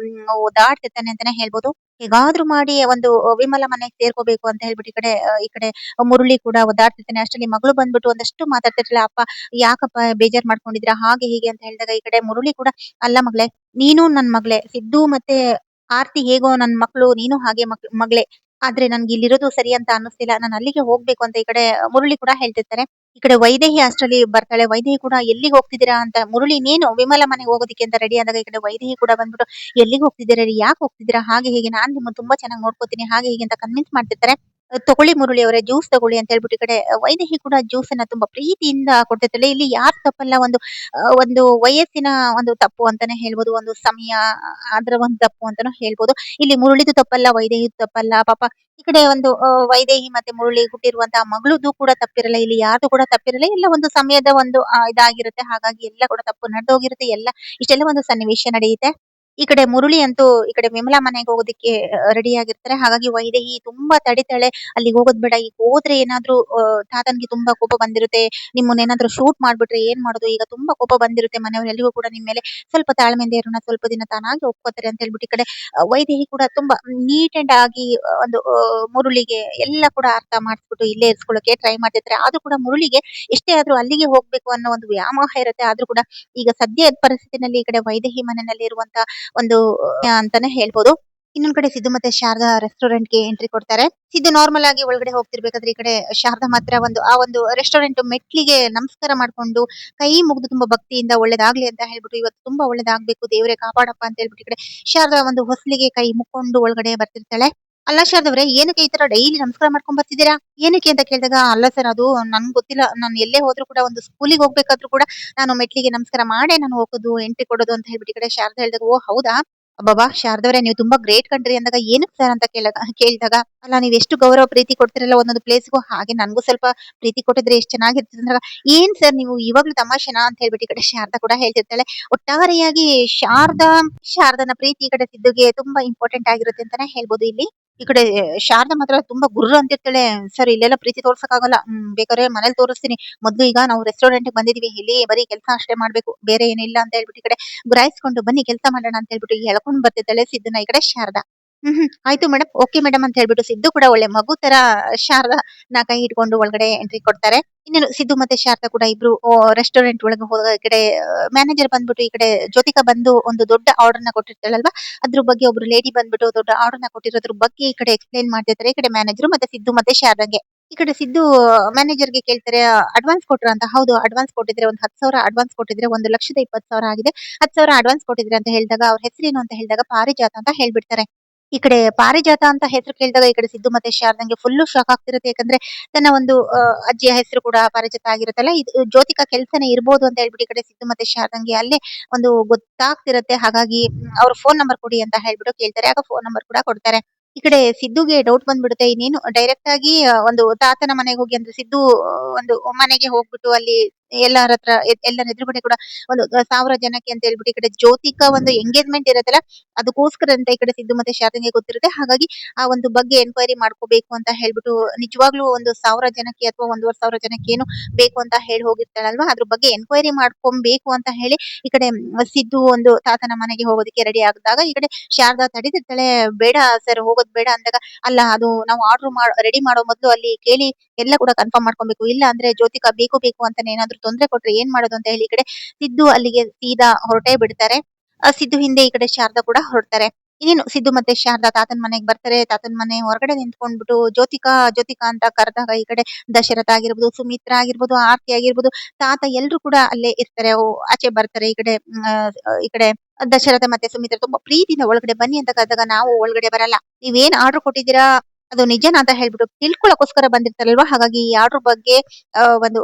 ಓದಾಡ್ತಿರ್ತಾನೆ ಅಂತಾನೆ ಹೇಳ್ಬೋದು. ಹೇಗಾದ್ರೂ ಮಾಡಿ ಒಂದು ವಿಮಲ ಮನೆಗೆ ಸೇರ್ಕೋಬೇಕು ಅಂತ ಹೇಳ್ಬಿಟ್ಟು ಈ ಕಡೆ ಮುರುಳಿ ಕೂಡ ಒದ್ದಾಡ್ತಿರ್ತಾನೆ. ಅಷ್ಟರಲ್ಲಿ ಮಗಳು ಬಂದ್ಬಿಟ್ಟು ಒಂದಷ್ಟು ಮಾತಾಡ್ತಿರ್ತಾಳೆ. ಅಪ್ಪ ಯಾಕಪ್ಪ ಬೇಜಾರ್ ಮಾಡ್ಕೊಂಡಿದ್ದೀರಾ ಹಾಗೆ ಹೀಗೆ ಅಂತ ಹೇಳಿದಾಗ ಈ ಕಡೆ ಮುರುಳಿ ಕೂಡ ಅಲ್ಲ ಮಗಳೇ ನೀನು ನನ್ ಮಗಳೇ ಸಿದ್ದು ಮತ್ತೆ ಆರ್ತಿ ಹೇಗೋ ನನ್ ಮಕ್ಳು ನೀನು ಹಾಗೆ ಮಗಳೇ ಆದ್ರೆ ನನ್ಗೆ ಇಲ್ಲಿರೋದು ಸರಿ ಅಂತ ಅನ್ನಿಸ್ತಿಲ್ಲ ನಾನು ಅಲ್ಲಿಗೆ ಹೋಗ್ಬೇಕು ಅಂತ ಈ ಕಡೆ ಮುರುಳಿ ಕೂಡ ಹೇಳ್ತಿರ್ತಾರೆ. ಈ ಕಡೆ ವೈದೇಹಿ ಅಷ್ಟರಲ್ಲಿ ಬರ್ತಾಳೆ. ವೈದೇಹಿ ಕೂಡ ಎಲ್ಲಿಗೆ ಹೋಗ್ತಿದ್ದೀರಾ ಅಂತ ಮುರುಳಿ ನೀನು ವಿಮಲ ಮನೆಗೆ ಹೋಗೋದಿಕ್ಕೆ ಅಂತ ರೆಡಿ ಆದಾಗ ಈ ಕಡೆ ವೈದೇಹಿ ಕೂಡ ಬಂದ್ಬಿಟ್ಟು ಎಲ್ಲಿಗೆ ಹೋಗ್ತಿದ್ದೀರಾ ರೀ ಯಾಕೆ ಹೋಗ್ತಿದ್ದೀರಾ ಹಾಗೆ ಹೀಗೆ ನಾನ್ ನಿಮ್ಮನ್ನ ತುಂಬಾ ಚೆನ್ನಾಗಿ ನೋಡ್ಕೋತೀನಿ ಹಾಗೆ ಹೀಗೆ ಅಂತ ಕನ್ವಿನ್ಸ್ ಮಾಡ್ತಿರ್ತಾರೆ. ತಗೊಳ್ಳಿ ಮುರಳಿ ಅವರೇ ಜ್ಯೂಸ್ ತಗೊಳ್ಳಿ ಅಂತ ಹೇಳ್ಬಿಟ್ಟು ಈ ಕಡೆ ವೈದೇಹಿ ಕೂಡ ಜ್ಯೂಸ್ ಅನ್ನ ತುಂಬಾ ಪ್ರೀತಿಯಿಂದ ಕೊಡ್ತಿರ್ತಾಳೆ. ಇಲ್ಲಿ ಯಾರ್ ತಪ್ಪಲ್ಲ ಒಂದು ವಯಸ್ಸಿನ ಒಂದು ತಪ್ಪು ಅಂತಾನೆ ಹೇಳ್ಬೋದು. ಒಂದು ಸಮಯ ಅದರ ಒಂದು ತಪ್ಪು ಅಂತಾನೂ ಹೇಳ್ಬೋದು. ಇಲ್ಲಿ ಮುರಳಿದು ತಪ್ಪಲ್ಲ ವೈದೇಹಿದು ತಪ್ಪಲ್ಲ ಪಾಪ. ಈ ಕಡೆ ಒಂದು ವೈದೇಹಿ ಮತ್ತೆ ಮುರಳಿ ಹುಟ್ಟಿರುವಂತಹ ಮಗಳದು ಕೂಡ ತಪ್ಪಿರಲ್ಲ. ಇಲ್ಲಿ ಯಾರ್ದು ಕೂಡ ತಪ್ಪಿರಲ್ಲ. ಎಲ್ಲ ಒಂದು ಸಮಯದ ಒಂದು ಇದಾಗಿರುತ್ತೆ. ಹಾಗಾಗಿ ಎಲ್ಲ ಕೂಡ ತಪ್ಪು ನಡೆದೋಗಿರುತ್ತೆ. ಇಷ್ಟೆಲ್ಲ ಒಂದು ಸನ್ನಿವೇಶ ನಡೆಯುತ್ತೆ. ಈ ಕಡೆ ಮುರಳಿ ಅಂತೂ ಈ ಕಡೆ ವಿಮಲಾ ಮನೆಗೆ ಹೋಗೋದಿಕ್ಕೆ ರೆಡಿ ಆಗಿರ್ತಾರೆ. ಹಾಗಾಗಿ ವೈದೇಹಿ ತುಂಬಾ ತಡಿತಾಳೆ. ಅಲ್ಲಿಗೆ ಹೋಗೋದ್ ಬೇಡ ಈಗ ಹೋದ್ರೆ ಏನಾದ್ರೂ ತಾತನ್ಗೆ ತುಂಬಾ ಕೋಪ ಬಂದಿರುತ್ತೆ. ನಿಮ್ಮನ್ನ ಏನಾದ್ರೂ ಶೂಟ್ ಮಾಡ್ಬಿಟ್ರೆ ಏನ್ ಮಾಡೋದು ಈಗ ತುಂಬಾ ಕೋಪ ಬಂದಿರುತ್ತೆ ಮನೆಯವರೆಲ್ಲರಿಗೂ ಕೂಡ ನಿಮ್ ಮೇಲೆ ಸ್ವಲ್ಪ ತಾಳ್ಮೆಯಿಂದ ಇರೋಣ ಸ್ವಲ್ಪ ದಿನ ತಾನಾಗಿ ಒಪ್ಕೋತಾರೆ ಅಂತ ಹೇಳ್ಬಿಟ್ಟು ಈ ಕಡೆ ವೈದೇಹಿ ಕೂಡ ತುಂಬಾ ನೀಟ್ ಅಂಡ್ ಆಗಿ ಒಂದು ಮುರುಳಿಗೆ ಎಲ್ಲ ಕೂಡ ಅರ್ಥ ಮಾಡಿಸ್ಬಿಟ್ಟು ಇಲ್ಲೇ ಇರ್ಸ್ಕೊಳ್ಳೋಕೆ ಟ್ರೈ ಮಾಡ್ತಿರ್ತಾರೆ. ಆದ್ರೂ ಕೂಡ ಮುರುಳಿಗೆ ಎಷ್ಟೇ ಆದ್ರೂ ಅಲ್ಲಿಗೆ ಹೋಗ್ಬೇಕು ಅನ್ನೋ ಒಂದು ವ್ಯಾಮೋಹ ಇರುತ್ತೆ. ಆದ್ರೂ ಕೂಡ ಈಗ ಸದ್ಯದ ಪರಿಸ್ಥಿತಿನಲ್ಲಿ ಈ ಕಡೆ ವೈದೇಹಿ ಮನೆಯಲ್ಲಿ ಇರುವಂತ ಒಂದು ಅಂತಾನೆ ಹೇಳ್ಬೋದು. ಇನ್ನೊಂದ್ ಕಡೆ ಸಿದ್ದು ಮತ್ತೆ ಶಾರದಾ ರೆಸ್ಟೋರೆಂಟ್ ಗೆ ಎಂಟ್ರಿ ಕೊಡ್ತಾರೆ. ಸಿದ್ದು ನಾರ್ಮಲ್ ಆಗಿ ಒಳಗಡೆ ಹೋಗ್ತಿರ್ಬೇಕಾದ್ರೆ ಈ ಕಡೆ ಶಾರದಾ ಮಾತ್ರ ಒಂದು ರೆಸ್ಟೋರೆಂಟ್ ಮೆಟ್ಲಿಗೆ ನಮಸ್ಕಾರ ಮಾಡ್ಕೊಂಡು ಕೈ ಮುಗಿದು ತುಂಬಾ ಭಕ್ತಿಯಿಂದ ಒಳ್ಳೇದಾಗ್ಲಿ ಅಂತ ಹೇಳ್ಬಿಟ್ಟು ಇವತ್ತು ತುಂಬಾ ಒಳ್ಳೇದಾಗ್ಬೇಕು ದೇವರೇ ಕಾಪಾಡಪ್ಪ ಅಂತ ಹೇಳ್ಬಿಟ್ಟು ಈ ಕಡೆ ಶಾರದಾ ಒಂದು ಹೊಸ್ಲಿಗೆ ಕೈ ಮುಕ್ಕೊಂಡು ಒಳಗಡೆ ಬರ್ತಿರ್ತಾಳೆ. ಅಲ್ಲ ಶಾರದವ್ರೆ ಏನಕ್ಕೆ ಈ ತರ ಡೈಲಿ ನಮಸ್ಕಾರ ಮಾಡ್ಕೊಂಡ್ ಬರ್ತಿದ್ದೀರಾ ಏನಕ್ಕೆ ಅಂತ ಕೇಳಿದಾಗ ಅಲ್ಲ ಸರ್ ಅದು ನನ್ಗೆ ಗೊತ್ತಿಲ್ಲ ನಾನು ಎಲ್ಲೇ ಹೋದ್ರು ಕೂಡ ಒಂದು ಸ್ಕೂಲಿಗೆ ಹೋಗ್ಬೇಕಾದ್ರೂ ಕೂಡ ನಾನು ಮೆಟ್ಲಿಗೆ ನಮಸ್ಕಾರ ಮಾಡೇ ನಾನು ಹೋಗೋದು ಎಂಟ್ರಿ ಕೊಡೋದು ಅಂತ ಹೇಳ್ಬಿಟ್ಟು ಈ ಕಡೆ ಶಾರದಾ ಹೇಳಿದಾಗ ಓ ಹೌದಾ ಅಬ್ಬಬ್ಬಾ ಶಾರದವ್ರೆ ನೀವು ತುಂಬಾ ಗ್ರೇಟ್ ಕಣ್ರಿ ಅಂದಾಗ ಏನಕ್ಕೆ ಸರ್ ಅಂತ ಕೇಳಿದಾಗ ಅಲ್ಲ ನೀವ್ ಎಷ್ಟು ಗೌರವ ಪ್ರೀತಿ ಕೊಡ್ತಿರಲ್ಲ ಒಂದೊಂದು ಪ್ಲೇಸ್ಗೂ ಹಾಗೆ ನನ್ಗೂ ಸ್ವಲ್ಪ ಪ್ರೀತಿ ಕೊಟ್ಟಿದ್ರೆ ಎಷ್ಟು ಚೆನ್ನಾಗಿರ್ತದೆ ಅಂದಾಗ ಏನ್ ಸರ್ ನೀವು ಇವಾಗ್ಲೂ ತಮಾಷೆನಾ ಅಂತ ಹೇಳ್ಬಿಟ್ಟು ಈ ಕಡೆ ಶಾರದಾ ಕೂಡ ಹೇಳ್ತಿರ್ತಾಳೆ. ಒಟ್ಟಾರೆಯಾಗಿ ಶಾರದನ ಪ್ರೀತಿ ಈ ಕಡೆ ಸಿದ್ದುಗೆ ತುಂಬಾ ಇಂಪಾರ್ಟೆಂಟ್ ಆಗಿರುತ್ತೆ ಅಂತಾನೆ ಹೇಳ್ಬೋದು ಇಲ್ಲಿ. ಈ ಕಡೆ ಶಾರದಾ ಮಾತ್ರ ತುಂಬಾ ಗುರ್ರ ಅಂತಿರ್ತಾಳೆ. ಸರ್ ಇಲ್ಲೆಲ್ಲ ಪ್ರೀತಿ ತೋರ್ಸಕ್ಕಾಗಲ್ಲ ಬೇಕಾದ್ರೆ ಮನೇಲಿ ತೋರಿಸ್ತೀನಿ ಮೊದ್ಲು ಈಗ ನಾವು ರೆಸ್ಟೋರೆಂಟ್ ಬಂದಿದೀವಿ ಇಲ್ಲಿ ಬರೀ ಕೆಲಸ ಅಷ್ಟೇ ಮಾಡ್ಬೇಕು ಬೇರೆ ಏನಿಲ್ಲ ಅಂತ ಹೇಳ್ಬಿಟ್ಟು ಈ ಕಡೆ ಗುರಾಯಿಸ್ಕೊಂಡು ಬನ್ನಿ ಕೆಲಸ ಮಾಡೋಣ ಅಂತ ಹೇಳ್ಬಿಟ್ಟು ಎಳ್ಕೊಂಡ್ ಬರ್ತಿದ್ದಾಳೆ ಸಿದ್ದುನ ಈ ಕಡೆ ಶಾರದಾ. ಆಯ್ತು ಮೇಡಮ್ ಓಕೆ ಮೇಡಮ್ ಅಂತ ಹೇಳ್ಬಿಟ್ಟು ಸಿದ್ದು ಕೂಡ ಒಳ್ಳೆ ಮಗು ತರ ಶಾರದಾ ಕೈ ಹಿಡ್ಕೊಂಡು ಒಳಗಡೆ ಎಂಟ್ರಿ ಕೊಡ್ತಾರೆ. ಇನ್ನೇನು ಸಿದ್ದು ಮತ್ತೆ ಶಾರದಾ ಕೂಡ ಇಬ್ರು ರೆಸ್ಟೋರೆಂಟ್ ಒಳಗೆ ಹೋದ ಈ ಕಡೆ ಮ್ಯಾನೇಜರ್ ಬಂದ್ಬಿಟ್ಟು ಈ ಕಡೆ ಜ್ಯೋತಿಕಾ ಬಂದು ಒಂದು ದೊಡ್ಡ ಆರ್ಡರ್ ನ ಕೊಟ್ಟಿರ್ತಾಳಲ್ವಾ ಅದ್ರ ಬಗ್ಗೆ ಒಬ್ರು ಲೇಡಿ ಬಂದ್ಬಿಟ್ಟು ದೊಡ್ಡ ಆರ್ಡರ್ ನ ಕೊಟ್ಟಿರೋದ್ರ ಬಗ್ಗೆ ಈ ಕಡೆ ಎಕ್ಸ್ಪ್ಲೈನ್ ಮಾಡ್ತಿರ್ತಾರೆ. ಈ ಕಡೆ ಮ್ಯಾನೇಜರ್ ಮತ್ತೆ ಸಿದ್ದು ಮತ್ತೆ ಶಾರದಾಗೆ ಈ ಕಡೆ ಸಿದ್ದು ಮ್ಯಾನೇಜರ್ಗೆ ಕೇಳ್ತಾರೆ ಅಡ್ವಾನ್ಸ್ ಕೊಟ್ರ ಅಂತ ಹೌದು ಅಡ್ವಾನ್ಸ್ ಕೊಟ್ಟಿದ್ರೆ ಒಂದು 10,000 ಅಡ್ವಾನ್ಸ್ ಕೊಟ್ಟಿದ್ರೆ 1,20,000 ಆಗಿದೆ 10,000 ಅಡ್ವಾನ್ಸ್ ಕೊಟ್ಟಿದ್ರೆ ಅಂತ ಹೇಳಿದಾಗ ಅವ್ರ ಹೆಸರೇನು ಅಂತ ಹೇಳಿದಾಗ ಪಾರಿಜಾತ ಅಂತ ಹೇಳ್ಬಿಡ್ತಾರೆ. ಈ ಕಡೆ ಪಾರಿಜಾತ ಅಂತ ಹೆಸರು ಕೇಳಿದಾಗ ಈ ಕಡೆ ಸಿದ್ದು ಮತ್ತೆ ಶಾರದಂಗೆ ಫುಲ್ಲು ಶಾಕ್ ಆಗ್ತಿರುತ್ತೆ. ಯಾಕಂದ್ರೆ ತನ್ನ ಒಂದು ಅಜ್ಜಿಯ ಹೆಸರು ಕೂಡ ಪಾರಿಜಾತ ಆಗಿರುತ್ತಲ್ಲ. ಇದು ಜ್ಯೋತಿಕಾ ಕೆಲ್ಸನೇ ಇರ್ಬೋದು ಅಂತ ಹೇಳ್ಬಿಟ್ಟು ಈ ಕಡೆ ಸಿದ್ದು ಮತ್ತೆ ಶಾರದಂಗೆ ಅಲ್ಲೇ ಒಂದು ಗೊತ್ತಾಗ್ತಿರತ್ತೆ. ಹಾಗಾಗಿ ಅವ್ರ ಫೋನ್ ನಂಬರ್ ಕೊಡಿ ಅಂತ ಹೇಳ್ಬಿಟ್ಟು ಕೇಳ್ತಾರೆ. ಆಗ ಫೋನ್ ನಂಬರ್ ಕೂಡ ಕೊಡ್ತಾರೆ. ಈ ಕಡೆ ಸಿದ್ದುಗೆ ಡೌಟ್ ಬಂದ್ಬಿಡುತ್ತೆ. ಇನ್ನೇನು ಡೈರೆಕ್ಟ್ ಆಗಿ ಒಂದು ತಾತನ ಮನೆಗೆ ಹೋಗಿ ಅಂದ್ರೆ ಸಿದ್ದು ಒಂದು ಮನೆಗೆ ಹೋಗ್ಬಿಟ್ಟು ಅಲ್ಲಿ ಎಲ್ಲರ ಹತ್ರ ಎಲ್ಲರ ಎದುರುಗಡೆ ಕೂಡ ಒಂದು 1000 ಜನಕ್ಕೆ ಅಂತ ಹೇಳ್ಬಿಟ್ಟು ಈ ಕಡೆ ಜ್ಯೋತಿಕಾ ಒಂದು ಎಂಗೇಜ್ಮೆಂಟ್ ಇರತ್ತಲ್ಲ, ಅದಕ್ಕೋಸ್ಕರ ಅಂತ ಈ ಕಡೆ ಸಿದ್ದು ಮತ್ತೆ ಶಾರದಾಗೆ ಗೊತ್ತಿರುತ್ತೆ. ಹಾಗಾಗಿ ಆ ಒಂದು ಬಗ್ಗೆ ಎನ್ಕ್ವೈರಿ ಮಾಡ್ಕೋಬೇಕು ಅಂತ ಹೇಳ್ಬಿಟ್ಟು ನಿಜವಾಗ್ಲೂ ಒಂದು 1000 ಜನಕ್ಕೆ ಅಥವಾ 1500 ಜನಕ್ಕೆ ಏನು ಬೇಕು ಅಂತ ಹೇಳಿ ಹೋಗಿರ್ತಾಳಲ್ವಾ, ಅದ್ರ ಬಗ್ಗೆ ಎನ್ಕ್ವೈರಿ ಮಾಡ್ಕೊಬೇಕು ಅಂತ ಹೇಳಿ ಈ ಕಡೆ ಸಿದ್ದು ಒಂದು ತಾತನ ಮನೆಗೆ ಹೋಗೋದಕ್ಕೆ ರೆಡಿ ಆಗಿದಾಗ ಈ ಕಡೆ ಶಾರದಾ ತಡಿತಿರ್ತಾಳೆ. ಬೇಡ ಸರ್, ಹೋಗೋದ್ ಬೇಡ ಅಂದಾಗ, ಅಲ್ಲ ಅದು ನಾವು ರೆಡಿ ಮಾಡೋ ಮೊದ್ಲು ಅಲ್ಲಿ ಕೇಳಿ ಎಲ್ಲ ಕೂಡ ಕನ್ಫರ್ಮ್ ಮಾಡ್ಕೊಬೇಕು. ಇಲ್ಲ ಅಂದ್ರೆ ಜ್ಯೋತಿಕಾ ಬೇಕು ಬೇಕು ಅಂತಾನೆ ಏನಾದ್ರು ತೊಂದ್ರೆ ಕೊಟ್ರೆ ಏನ್ ಮಾಡೋದು ಅಂತ ಹೇಳಿ ಈ ಕಡೆ ಸಿದ್ದು ಅಲ್ಲಿಗೆ ಸೀದಾ ಹೊರಟೇ ಬಿಡ್ತಾರೆ. ಸಿದ್ದು ಹಿಂದೆ ಈ ಕಡೆ ಶಾರದಾ ಕೂಡ ಹೊರಡ್ತಾರೆ. ಇನ್ನೇನು ಸಿದ್ದು ಮತ್ತೆ ಶಾರದಾ ತಾತನ್ ಮನೆಗ್ ಬರ್ತಾರೆ. ತಾತನ್ ಮನೆ ಹೊರಗಡೆ ನಿಂತ್ಕೊಂಡ್ಬಿಟ್ಟು ಜ್ಯೋತಿಕಾ ಜ್ಯೋತಿಕಾ ಅಂತ ಕರೆದಾಗ ಈ ಕಡೆ ದಶರಥ ಆಗಿರ್ಬೋದು, ಸುಮಿತ್ರಾ ಆಗಿರ್ಬೋದು, ಆರ್ತಿ ಆಗಿರ್ಬೋದು, ತಾತ ಎಲ್ರು ಕೂಡ ಅಲ್ಲೇ ಇರ್ತಾರೆ. ಆಚೆ ಬರ್ತಾರೆ. ಈ ಕಡೆ ದಶರಥ ಮತ್ತೆ ಸುಮಿತ್ರಾ ತುಂಬಾ ಪ್ರೀತಿಯಿಂದ ಒಳಗಡೆ ಬನ್ನಿ ಅಂತ ಕರೆದಾಗ, ನಾವು ಒಳಗಡೆ ಬರಲ್ಲ, ನೀವೇನ್ ಆರ್ಡರ್ ಕೊಟ್ಟಿದ್ದೀರಾ ಅದು ನಿಜನಾ ಅಂತ ಹೇಳ್ಬಿಟ್ಟು ತಿಳ್ಕೊಳಕ್ಕೋಸ್ಕರ ಬಂದಿರ್ತಾರಲ್ವಾ. ಹಾಗಾಗಿ ಈ ಆರ್ಡರ್ ಬಗ್ಗೆ ಒಂದು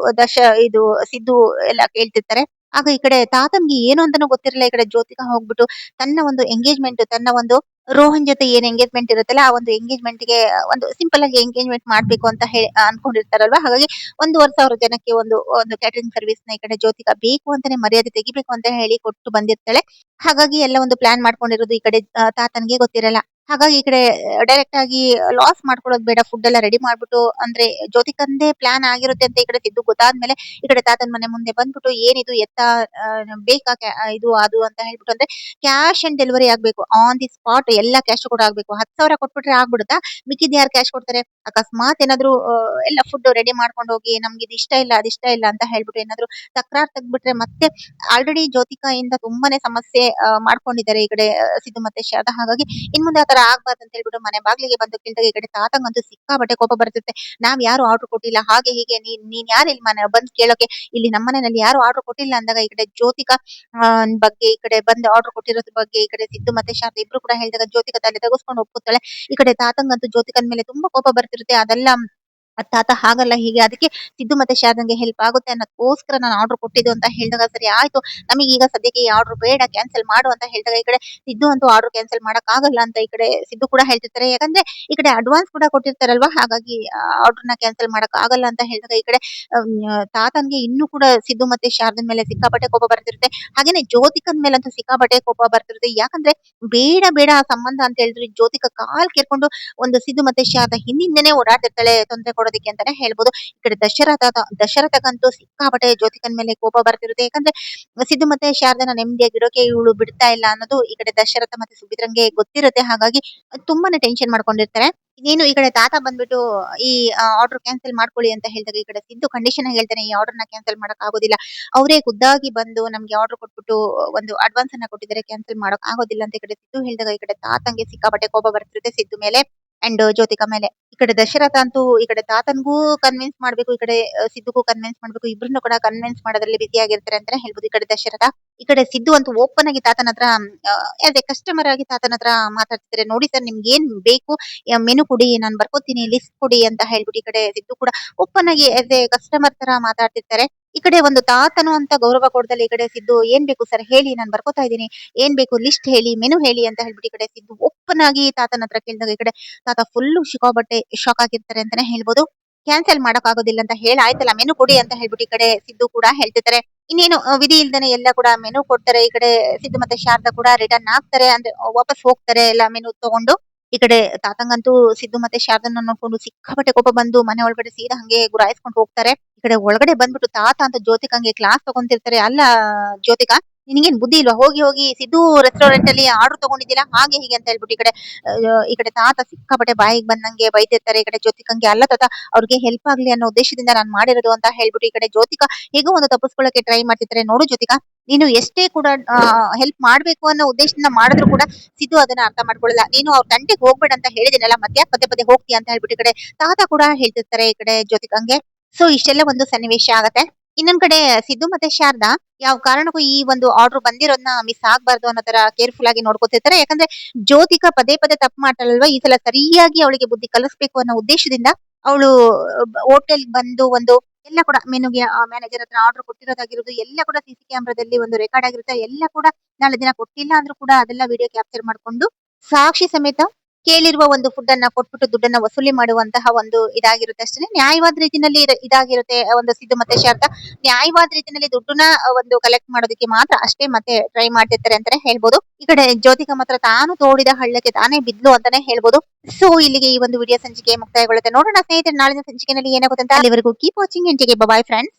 ಇದು ಸಿದ್ದು ಎಲ್ಲ ಕೇಳ್ತಿರ್ತಾರೆ. ಆಗ ಈ ಕಡೆ ತಾತನ್ಗೆ ಏನು ಅಂತಾನೂ ಗೊತ್ತಿರಲ್ಲ. ಈ ಕಡೆ ಜ್ಯೋತಿಕಾ ಹೋಗ್ಬಿಟ್ಟು ತನ್ನ ಒಂದು ಎಂಗೇಜ್ಮೆಂಟ್, ತನ್ನ ಒಂದು ರೋಹನ್ ಜೊತೆ ಏನ್ ಎಂಗೇಜ್ಮೆಂಟ್ ಇರುತ್ತಲ್ಲ, ಆ ಒಂದು ಎಂಗೇಜ್ಮೆಂಟ್ ಗೆ ಒಂದು ಸಿಂಪಲ್ ಆಗಿ ಎಂಗೇಜ್ಮೆಂಟ್ ಮಾಡ್ಬೇಕು ಅಂತ ಹೇಳಿ ಅನ್ಕೊಂಡಿರ್ತಾರಲ್ವಾ. ಹಾಗಾಗಿ 1500 ಜನಕ್ಕೆ ಒಂದು ಒಂದು ಕ್ಯಾಟರಿಂಗ್ ಸರ್ವಿಸ್ ನ ಈ ಕಡೆ ಜ್ಯೋತಿಕಾ ಬೇಕು ಅಂತಾನೆ ಮರ್ಯಾದೆ ತೆಗಿಬೇಕು ಅಂತ ಹೇಳಿ ಕೊಟ್ಟು ಬಂದಿರ್ತಾಳೆ. ಹಾಗಾಗಿ ಎಲ್ಲ ಒಂದು ಪ್ಲಾನ್ ಮಾಡ್ಕೊಂಡಿರೋದು ಈ ಕಡೆ ತಾತನ್ಗೆ ಗೊತ್ತಿರಲ್ಲ. ಹಾಗಾಗಿ ಈ ಕಡೆ ಡೈರೆಕ್ಟ್ ಆಗಿ ಲಾಸ್ ಮಾಡ್ಕೊಳ್ಳೋದು ಬೇಡ, ಫುಡ್ ಎಲ್ಲ ರೆಡಿ ಮಾಡ್ಬಿಟ್ಟು ಅಂದ್ರೆ ಜ್ಯೋತಿಕಂದೇ ಪ್ಲಾನ್ ಆಗಿರುತ್ತೆ ಅಂತ ಈ ಕಡೆ ಸಿದ್ದು ಗೊತ್ತಾದ್ಮೇಲೆ ಈ ಕಡೆ ತಾತನ್ ಮನೆ ಮುಂದೆ ಬಂದ್ಬಿಟ್ಟು, ಏನಿದು ಎತ್ತ ಬೇಕಾ ಇದು ಅದು ಅಂತ ಹೇಳ್ಬಿಟ್ಟು, ಅಂದ್ರೆ ಕ್ಯಾಶ್ ಅಂಡ್ ಡೆಲಿವರಿ ಆಗ್ಬೇಕು ಆನ್ ದಿ ಸ್ಪಾಟ್, ಎಲ್ಲ ಕ್ಯಾಶ್ ಕೂಡ ಆಗ್ಬೇಕು. 10,000 ಕೊಟ್ಬಿಟ್ರೆ ಆಗ್ಬಿಡುತ್ತಾ, ಮಿಕ್ಕಿದ್ ಯಾರು ಕ್ಯಾಶ್ ಕೊಡ್ತಾರೆ? ಅಕಸ್ಮಾತ್ ಏನಾದ್ರು ಎಲ್ಲ ಫುಡ್ ರೆಡಿ ಮಾಡ್ಕೊಂಡು ಹೋಗಿ ನಮ್ಗೆ ಇದು ಇಷ್ಟ ಇಲ್ಲ ಅದಿಷ್ಟ ಇಲ್ಲ ಅಂತ ಹೇಳ್ಬಿಟ್ಟು ಏನಾದ್ರು ತಕರಾರ್ ತೆಗ್ದ್ಬಿಟ್ರೆ ಮತ್ತೆ ಆಲ್ರೆಡಿ ಜ್ಯೋತಿಕಾ ಇಂದ ತುಂಬಾನೇ ಸಮಸ್ಯೆ ಮಾಡ್ಕೊಂಡಿದ್ದಾರೆ ಈ ಕಡೆ ಸಿದ್ದು ಮತ್ತೆ ಶಾರದಾ. ಹಾಗಾಗಿ ಇನ್ ಮುಂದೆ ಆತರ ಆಗ್ಬಾರ್ದು ಅಂತ ಹೇಳ್ಬಿಟ್ಟು ಮನೆ ಬಾಗ್ಲಿಗೆ ಬಂದು ಕೇಳಿದಾಗ ಈ ಕಡೆ ತಾತಂಗಂತೂ ಸಿಕ್ಕಾಬಟ್ಟೆ ಕೋಪ ಬರ್ತಿರುತ್ತೆ. ನಾವ್ ಯಾರು ಆರ್ಡರ್ ಕೊಟ್ಟಿಲ್ಲ, ಹಾಗೆ ಹೀಗೆ ನೀನ್ ಯಾರು ಇಲ್ಲಿ ಮನೆ ಬಂದ್ ಕೇಳೋಕೆ, ಇಲ್ಲಿ ನಮ್ಮ ಮನೆಯಲ್ಲಿ ಯಾರು ಆರ್ಡರ್ ಕೊಟ್ಟಿಲ್ಲ ಅಂದಾಗ ಈ ಕಡೆ ಜ್ಯೋತಿಕಾ ಬಗ್ಗೆ ಈ ಕಡೆ ಬಂದು ಆರ್ಡರ್ ಕೊಟ್ಟಿರೋದ್ರ ಬಗ್ಗೆ ಈ ಕಡೆ ಸಿದ್ದು ಮತ್ತೆ ಶಾರದಾ ಇಬ್ರು ಕೂಡ ಹೇಳಿದಾಗ ಜ್ಯೋತಿಕಾ ತಲೆ ತೆಗೆಸ್ಕೊಂಡು ಒಪ್ಪುತ್ತಾಳೆ. ಈ ಕಡೆ ತಾತಂಗಂತೂ ಜ್ಯೋತಿಕನ್ ಮೇಲೆ ತುಂಬಾ ಕೋಪ ಬರ್ತಿರುತ್ತೆ. ಅದೆಲ್ಲ ತಾತ ಹಾಗಲ್ಲ ಹೀಗೆ, ಅದಕ್ಕೆ ಸಿದ್ದು ಮತ್ತೆ ಶಾರದಂಗೆ ಹೆಲ್ಪ್ ಆಗುತ್ತೆ ಅನ್ನೋದಕ್ಕೋಸ್ಕರ ನಾನು ಆರ್ಡರ್ ಕೊಟ್ಟಿದ್ದು ಅಂತ ಹೇಳಿದಾಗ, ಸರಿ ಆಯ್ತು ನಮಗೆ ಈಗ ಸದ್ಯಕ್ಕೆ ಈ ಆರ್ಡರ್ ಬೇಡ, ಕ್ಯಾನ್ಸಲ್ ಮಾಡು ಅಂತ ಹೇಳಿದಾಗ ಈ ಕಡೆ ಸಿದ್ದು ಅಂತೂ ಆರ್ಡರ್ ಕ್ಯಾನ್ಸಲ್ ಮಾಡಕ್ ಆಗಲ್ಲ ಅಂತ ಈ ಕಡೆ ಸಿದ್ದು ಕೂಡ ಹೇಳ್ತಿರ್ತಾರೆ. ಯಾಕಂದ್ರೆ ಈ ಕಡೆ ಅಡ್ವಾನ್ಸ್ ಕೂಡ ಕೊಟ್ಟಿರ್ತಾರಲ್ವಾ, ಹಾಗಾಗಿ ಆರ್ಡರ್ ನ ಕ್ಯಾನ್ಸಲ್ ಮಾಡಕ್ ಆಗಲ್ಲ ಅಂತ ಹೇಳಿದಾಗ ಈ ಕಡೆ ತಾತನ್ಗೆ ಇನ್ನೂ ಕೂಡ ಸಿದ್ದು ಮತ್ತೆ ಶಾರದನ್ ಮೇಲೆ ಸಿಕ್ಕಾಪಟ್ಟೆ ಕೋಪ ಬರ್ತಿರುತ್ತೆ. ಹಾಗೇನೆ ಜ್ಯೋತಿಕನ್ ಮೇಲಂತೂ ಸಿಕ್ಕಾಪಟ್ಟೆ ಕೋಪ ಬರ್ತಿರುತ್ತೆ. ಯಾಕಂದ್ರೆ ಬೇಡ ಬೇಡ ಆ ಸಂಬಂಧ ಅಂತ ಹೇಳಿದ್ರೆ ಜ್ಯೋತಿಕಾ ಕಾಲ್ ಕೇರ್ಕೊಂಡು ಒಂದು ಸಿದ್ದು ಮತ್ತೆ ಶಾರದಾ ಹಿಂದಿಂದನೇ ಓಡಾಡ್ತಿರ್ತಾಳೆ ತೊಂದ್ರೆ ಕೊಡೋದಕ್ಕೆ ಅಂತಾನೆ ಹೇಳ್ಬೋದು. ಈ ಕಡೆ ದಶರಥಗಂತೂ ಸಿಕ್ಕಾಪಟ್ಟೆ ಜ್ಯೋತಿಕನ್ ಮೇಲೆ ಕೋಪ ಬರ್ತಿರುತ್ತೆ. ಯಾಕಂದ್ರೆ ಸಿದ್ದು ಮತ್ತೆ ಶಾರದನ ನೆಮ್ಮದಿಯಾಗಿರೋಕೆ ಇವಳು ಬಿಡ್ತಾ ಇಲ್ಲ ಅನ್ನೋದು ಈ ಕಡೆ ದಶರಥ ಮತ್ತೆ ಸುಮಿತ್ರಂಗೆ ಗೊತ್ತಿರುತ್ತೆ. ಹಾಗಾಗಿ ತುಂಬಾನೇ ಟೆನ್ಷನ್ ಮಾಡ್ಕೊಂಡಿರ್ತಾರೆ. ಇನ್ನೇನು ಈ ಕಡೆ ತಾತ ಬಂದ್ಬಿಟ್ಟು ಈ ಆರ್ಡರ್ ಕ್ಯಾನ್ಸಲ್ ಮಾಡ್ಕೊಳ್ಳಿ ಅಂತ ಹೇಳಿದಾಗ ಈ ಕಡೆ ಸಿದ್ದು ಕಂಡೀಷನ್ ಆಗಿ ಹೇಳ್ತಾನೆ, ಈ ಆರ್ಡರ್ ನ ಕ್ಯಾನ್ಸಲ್ ಮಾಡಕ್ ಆಗೋದಿಲ್ಲ. ಅವರೇ ಖುದ್ದಾಗಿ ಬಂದು ನಮ್ಗೆ ಆರ್ಡರ್ ಕೊಟ್ಬಿಟ್ಟು ಒಂದು ಅಡ್ವಾನ್ಸ್ ಅನ್ನ ಕೊಟ್ಟಿದ್ದಾರೆ, ಕ್ಯಾನ್ಸಲ್ ಮಾಡಕ್ ಆಗೋದಿಲ್ಲ ಅಂತ ಈ ಕಡೆ ಸಿದ್ದು ಹೇಳಿದಾಗ ಈ ಕಡೆ ತಾತಂಗೆ ಸಿಕ್ಕಾಪಟ್ಟೆ ಕೋಪ ಬರ್ತಿರುತ್ತೆ ಸಿದ್ದು ಮೇಲೆ ಅಂಡ್ ಜ್ಯೋತಿಕಾ ಮೇಲೆ. ಈ ಕಡೆ ದಶರಥ ಅಂತೂ ಈ ಕಡೆ ತಾತನ್ಗೂ ಕನ್ವಿನ್ಸ್ ಮಾಡ್ಬೇಕು, ಈ ಕಡೆ ಸಿದ್ದುಗೂ ಕನ್ವಿನ್ಸ್ ಮಾಡ್ಬೇಕು, ಇಬ್ರನ್ನು ಕೂಡ ಕನ್ವಿನ್ಸ್ ಮಾಡೋದ್ರಲ್ಲಿ ಬಿಸಿ ಆಗಿರ್ತಾರೆ ಅಂತಾನೆ ಹೇಳ್ಬೋದು ಈ ಕಡೆ ದಶರಥ. ಈ ಕಡೆ ಸಿದ್ದು ಅಂತೂ ಓಪನ್ ಆಗಿ ತಾತನ ಹತ್ರ ಆಸ್ ಎ ಕಸ್ಟಮರ್ ಆಗಿ ತಾತನ ಹತ್ರ ಮಾತಾಡ್ತಿದ್ದಾರೆ. ನೋಡಿ ಸರ್, ನಿಮ್ಗೆ ಏನ್ ಬೇಕು ಮೆನು ಕೊಡಿ, ನಾನು ಬರ್ಕೋತೀನಿ, ಲಿಸ್ಟ್ ಕೊಡಿ ಅಂತ ಹೇಳ್ಬಿಟ್ಟು ಈ ಕಡೆ ಸಿದ್ದು ಕೂಡ ಓಪನ್ ಆಗಿ ಆಸ್ ಎ ಕಸ್ಟಮರ್ ತರ ಮಾತಾಡ್ತಿರ್ತಾರೆ. ಈ ಕಡೆ ಒಂದು ತಾತನು ಅಂತ ಗೌರವ ಕೊಡ್ದಲ್ಲಿ ಈ ಕಡೆ ಸಿದ್ದು, ಏನ್ ಬೇಕು ಸರ್ ಹೇಳಿ, ನಾನು ಬರ್ಕೋತಾ ಇದ್ದೀನಿ, ಏನ್ ಬೇಕು ಲಿಸ್ಟ್ ಹೇಳಿ, ಮೆನು ಹೇಳಿ ಅಂತ ಹೇಳ್ಬಿಟ್ಟು ಈ ಕಡೆ ಸಿದ್ದು ಓಪನ್ ಆಗಿ ತಾತನ ಹತ್ರ ಕೇಳಿದಾಗ ಈ ಕಡೆ ತಾತ ಫುಲ್ಲು ಸಿಕ್ಕಾಪಟ್ಟೆ ಶಾಕ್ ಆಗಿರ್ತಾರೆ ಅಂತಾನೆ ಹೇಳ್ಬೋದು. ಕ್ಯಾನ್ಸಲ್ ಮಾಡಕ್ ಆಗೋದಿಲ್ಲ ಅಂತ ಆಯ್ತಲ್ಲ ಮೆನು ಕೊಡಿ ಅಂತ ಹೇಳ್ಬಿಟ್ಟು ಈ ಕಡೆ ಸಿದ್ದು ಕೂಡ ಹೇಳ್ತಿರ್ತಾರೆ. ಇನ್ನೇನು ವಿಧಿ ಇಲ್ದೇನೆ ಎಲ್ಲ ಕೂಡ ಮೆನು ಕೊಡ್ತಾರೆ. ಈ ಕಡೆ ಸಿದ್ದು ಮತ್ತೆ ಶಾರದಾ ಕೂಡ ರಿಟರ್ನ್ ಆಗ್ತಾರೆ, ಅಂದ್ರೆ ವಾಪಸ್ ಹೋಗ್ತಾರೆ ಎಲ್ಲ ಮೆನು ತಗೊಂಡು. ಈ ಕಡೆ ತಾತಂಗಂತೂ ಸಿದ್ದು ಮತ್ತೆ ಶಾರದನ್ನ ನೋಡ್ಕೊಂಡು ಸಿಕ್ಕಾಪಟ್ಟೆ ಕೋಪ ಬಂದು ಮನೆ ಒಳಗಡೆ ಸೀದಾ ಹಂಗೆ ಗುರಾಯಿಸ್ಕೊಂಡು ಹೋಗ್ತಾರೆ. ಈ ಕಡೆ ಒಳಗಡೆ ಬಂದ್ಬಿಟ್ಟು ತಾತ ಅಂತ ಜ್ಯೋತಿಕಂಗೆ ಕ್ಲಾಸ್ ತಗೊಂತಿರ್ತಾರೆ. ಅಲ್ಲ ಜ್ಯೋತಿಕಾ, ನಿನಗೇನ್ ಬುದ್ಧಿ ಇಲ್ವಾ? ಹೋಗಿ ಹೋಗಿ ಸಿದ್ದು ರೆಸ್ಟೋರೆಂಟ್ ಅಲ್ಲಿ ಆರ್ಡರ್ ತಗೊಂಡಿದ್ದಿಲ್ಲ ಹಾಗೆ ಹೀಗೆ ಅಂತ ಹೇಳ್ಬಿಟ್ಟು ಈ ಕಡೆ ತಾತ ಸಿಕ್ಕಾಪಟ್ಟೆ ಬಾಯಿಗೆ ಬಂದಂಗೆ ಬೈತಿರ್ತಾರೆ. ಈ ಕಡೆ ಜ್ಯೋತಿಕಂಗೆ, ಅಲ್ಲ ತಾತ, ಅವ್ರಿಗೆ ಹೆಲ್ಪ್ ಆಗ್ಲಿ ಅನ್ನೋ ಉದ್ದೇಶದಿಂದ ನಾನು ಮಾಡಿರೋದು ಅಂತ ಹೇಳ್ಬಿಟ್ಟು ಈ ಕಡೆ ಜ್ಯೋತಿಕಾ ಹೇಗೋ ಒಂದು ತಪ್ಪಿಸ್ಕೊಳ್ಳಕ್ಕೆ ಟ್ರೈ ಮಾಡ್ತಿರ್ತಾರೆ. ನೋಡು ಜ್ಯೋತಿಕಾ, ನೀನು ಎಷ್ಟೇ ಕೂಡ ಹೆಲ್ಪ್ ಮಾಡ್ಬೇಕು ಅನ್ನೋ ಉದ್ದೇಶದಿಂದ ಮಾಡಿದ್ರು ಕೂಡ ಸಿದ್ದು ಅದನ್ನ ಅರ್ಥ ಮಾಡ್ಕೊಳ್ಳಲ್ಲ. ನೀನು ಅವ್ರ ತಂಟೆಗೆ ಹೋಗ್ಬೇಡ ಅಂತ ಹೇಳಿದಿನಲ್ಲ, ಮತ್ತೆ ಪದೇ ಪದೇ ಹೋಗ್ತೀಯ ಅಂತ ಹೇಳ್ಬಿಟ್ಟು ಈ ಕಡೆ ತಾತ ಕೂಡ ಹೇಳ್ತಿರ್ತಾರೆ ಈ ಕಡೆ ಜ್ಯೋತಿಕಂಗೆ. ಸೊ ಇಷ್ಟೆಲ್ಲ ಒಂದು ಸನ್ನಿವೇಶ ಆಗತ್ತೆ. ಇನ್ನೊಂದ್ ಕಡೆ ಸಿದ್ದು ಮತ್ತೆ ಶಾರದಾ ಯಾವ ಕಾರಣಕ್ಕೂ ಈ ಒಂದು ಆರ್ಡರ್ ಬಂದಿರೋದನ್ನ ಮಿಸ್ ಆಗ್ಬಾರ್ದು ಅನ್ನೋ ತರ ಕೇರ್ಫುಲ್ ಆಗಿ ನೋಡ್ಕೊತಿರ್ತಾರೆ. ಯಾಕಂದ್ರೆ ಜ್ಯೋತಿಕಾ ಪದೇ ಪದೇ ತಪ್ಪು ಮಾಡ್ತಾಳಲ್ವಾ, ಈ ಸಲ ಸರಿಯಾಗಿ ಅವಳಿಗೆ ಬುದ್ಧಿ ಕಲಿಸ್ಬೇಕು ಅನ್ನೋ ಉದ್ದೇಶದಿಂದ ಅವಳು ಹೋಟೆಲ್ ಬಂದು ಒಂದು ಎಲ್ಲ ಕೂಡ ಮೆನುಗೆ ಮ್ಯಾನೇಜರ್ ಹತ್ರ ಆರ್ಡರ್ ಕೊಟ್ಟಿರೋದಾಗಿರೋದು ಎಲ್ಲ ಕೂಡ ಸಿಸಿ ಕ್ಯಾಮ್ರಾದಲ್ಲಿ ಒಂದು ರೆಕಾರ್ಡ್ ಆಗಿರುತ್ತೆ. ಎಲ್ಲ ಕೂಡ ನಾಳೆ ದಿನ ಕೊಟ್ಟಿಲ್ಲ ಅಂದ್ರೂ ಕೂಡ ಅದೆಲ್ಲ ವಿಡಿಯೋ ಕ್ಯಾಪ್ಚರ್ ಮಾಡ್ಕೊಂಡು ಸಾಕ್ಷಿ ಸಮೇತ ಕೇಳಿರುವ ಒಂದು ಫುಡ್ ಅನ್ನ ಕೊಟ್ಬಿಟ್ಟು ದುಡ್ಡನ್ನ ವಸೂಲಿ ಮಾಡುವಂತಹ ಒಂದು ಇದಾಗಿರುತ್ತೆ ಅಷ್ಟೇ. ನ್ಯಾಯವಾದ ರೀತಿನಲ್ಲಿ ಇದಾಗಿರುತ್ತೆ ಒಂದು ಸಿದ್ದು ಮತ್ತೆ ಶಾರದಾ ನ್ಯಾಯವಾದ ರೀತಿಯಲ್ಲಿ ದುಡ್ಡನ್ನ ಒಂದು ಕಲೆಕ್ಟ್ ಮಾಡೋದಕ್ಕೆ ಮಾತ್ರ ಅಷ್ಟೇ ಮತ್ತೆ ಟ್ರೈ ಮಾಡ್ತಿರ್ತಾರೆ ಅಂತಾನೆ ಹೇಳ್ಬೋದು. ಈ ಕಡೆ ಜ್ಯೋತಿಕಾ ಮಾತ್ರ ತಾನು ತೋಡಿದ ಹಳ್ಳಕ್ಕೆ ತಾನೇ ಬಿದ್ಲು ಅಂತಾನೆ ಹೇಳ್ಬೋದು. ಸೊ ಇಲ್ಲಿಗೆ ಈ ಒಂದು ವಿಡಿಯೋ ಸಂಚಿಕೆ ಮುಕ್ತಾಯಗೊಳ್ಳುತ್ತೆ. ನೋಡೋಣ ಸ್ನೇಹಿತರೆ ನಾಳಿನ ಸಂಚಿಕೆಯಲ್ಲಿ ಏನಾಗುತ್ತೆ ಅಂತ. ಅಲ್ಲಿವರೆಗೂ keep watching and take bye friends.